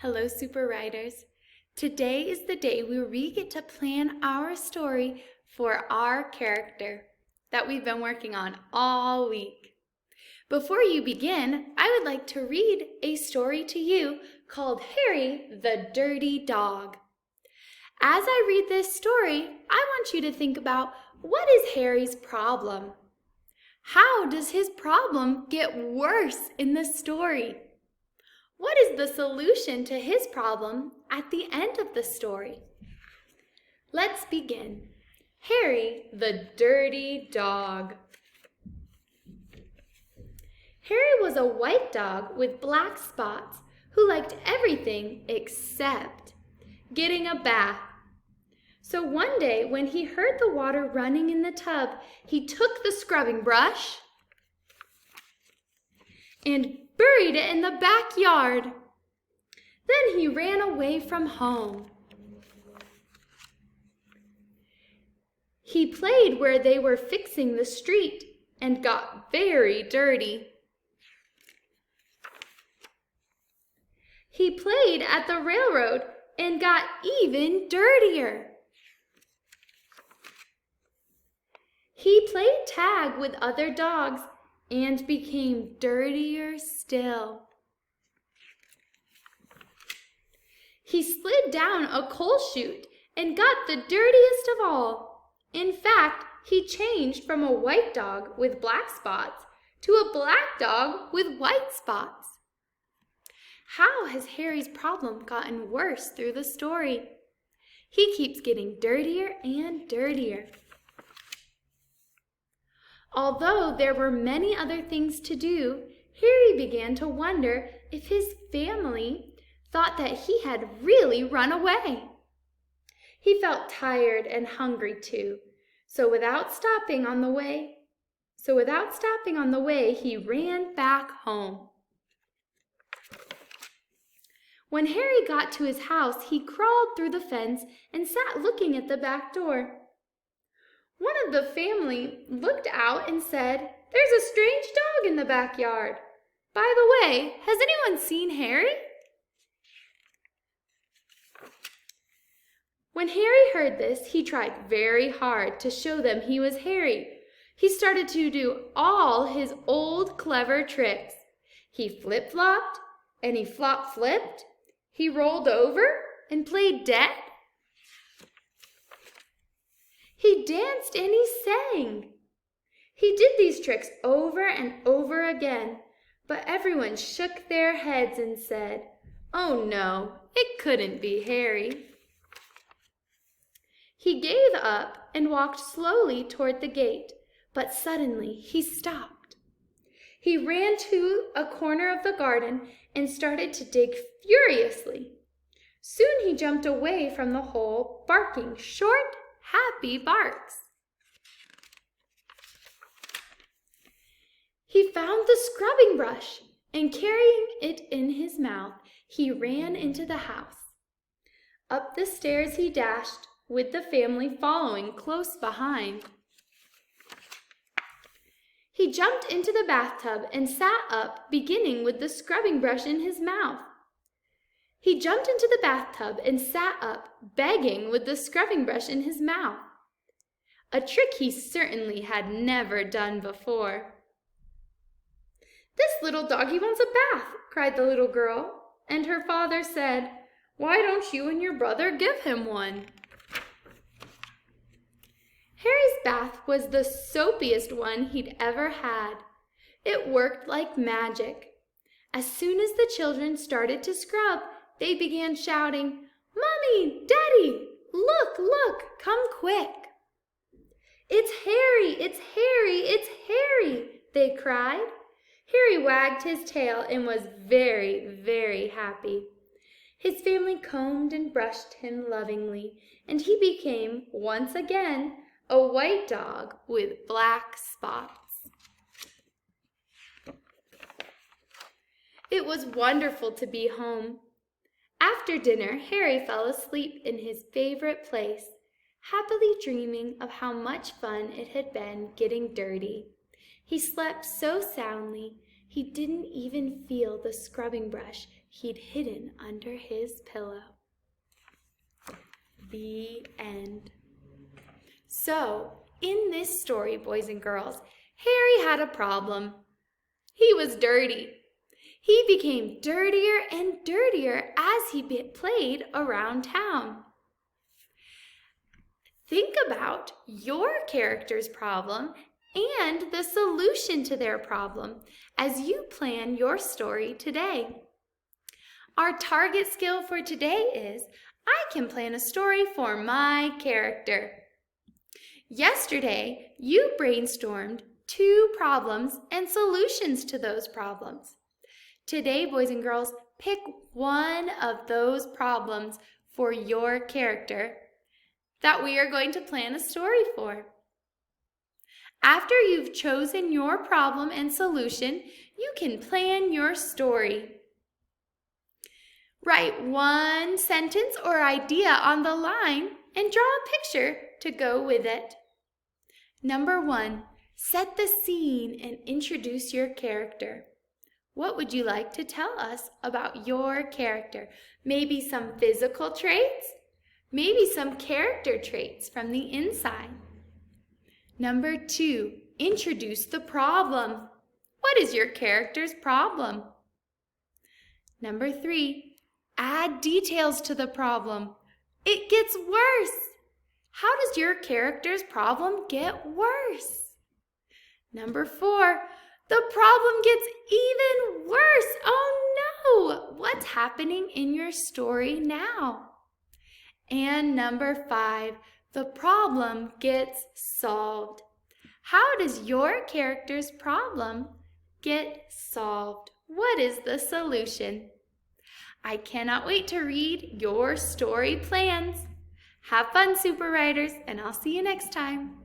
Hello, Super Riders. Today is the day where we get to plan our story for our character that we've been working on all week. Before you begin, I would like to read a story to you called Harry the Dirty Dog. As I read this story, I want you to think about what is Harry's problem? How does his problem get worse in the story? What is the solution to his problem at the end of the story? Let's begin. Harry the Dirty Dog. Harry was a white dog with black spots who liked everything except getting a bath. So one day when he heard the water running in the tub, he took the scrubbing brush and buried it in the backyard. Then he ran away from home. He played where they were fixing the street and got very dirty. He played at the railroad and got even dirtier. He played tag with other dogs and became dirtier still. He slid down a coal chute and got the dirtiest of all. In fact, he changed from a white dog with black spots to a black dog with white spots. How has Harry's problem gotten worse through the story? He keeps getting dirtier and dirtier. Although there were many other things to do, Harry began to wonder if his family thought that he had really run away. He felt tired and hungry too, so without stopping on the way, he ran back home. When Harry got to his house, he crawled through the fence and sat looking at the back door. One of the family looked out and said, "There's a strange dog in the backyard. By the way, has anyone seen Harry?" When Harry heard this, he tried very hard to show them he was Harry. He started to do all his old clever tricks. He flip-flopped and he flop-flipped. He rolled over and played dead. He danced and he sang. He did these tricks over and over again, but everyone shook their heads and said, "Oh no, it couldn't be Harry." He gave up and walked slowly toward the gate, but suddenly he stopped. He ran to a corner of the garden and started to dig furiously. Soon he jumped away from the hole, barking short, happy barks. He found the scrubbing brush, and carrying it in his mouth, he ran into the house. Up the stairs he dashed, with the family following close behind. He jumped into the bathtub and sat up, beginning with the scrubbing brush in his mouth. He jumped into the bathtub and sat up, begging with the scrubbing brush in his mouth. A trick he certainly had never done before. "This little doggy wants a bath," cried the little girl, and her father said, "Why don't you and your brother give him one?" Harry's bath was the soapiest one he'd ever had. It worked like magic. As soon as the children started to scrub, they began shouting, "Mommy, Daddy, look, look, come quick." "It's Harry, it's Harry, it's Harry," they cried. Harry wagged his tail and was very, very happy. His family combed and brushed him lovingly, and he became, once again, a white dog with black spots. It was wonderful to be home. After dinner, Harry fell asleep in his favorite place, happily dreaming of how much fun it had been getting dirty. He slept so soundly, he didn't even feel the scrubbing brush he'd hidden under his pillow. The end. So, in this story, boys and girls, Harry had a problem. He was dirty. He became dirtier and dirtier as he played around town. Think about your character's problem and the solution to their problem as you plan your story today. Our target skill for today is, I can plan a story for my character. Yesterday, you brainstormed 2 problems and solutions to those problems. Today, boys and girls, pick one of those problems for your character that we are going to plan a story for. After you've chosen your problem and solution, you can plan your story. Write 1 sentence or idea on the line and draw a picture to go with it. Number 1, set the scene and introduce your character. What would you like to tell us about your character? Maybe some physical traits? Maybe some character traits from the inside. Number 2, introduce the problem. What is your character's problem? Number 3, add details to the problem. It gets worse. How does your character's problem get worse? Number 4, the problem gets even worse. Oh no! What's happening in your story now? And number 5, the problem gets solved. How does your character's problem get solved? What is the solution? I cannot wait to read your story plans. Have fun, Super Writers, and I'll see you next time.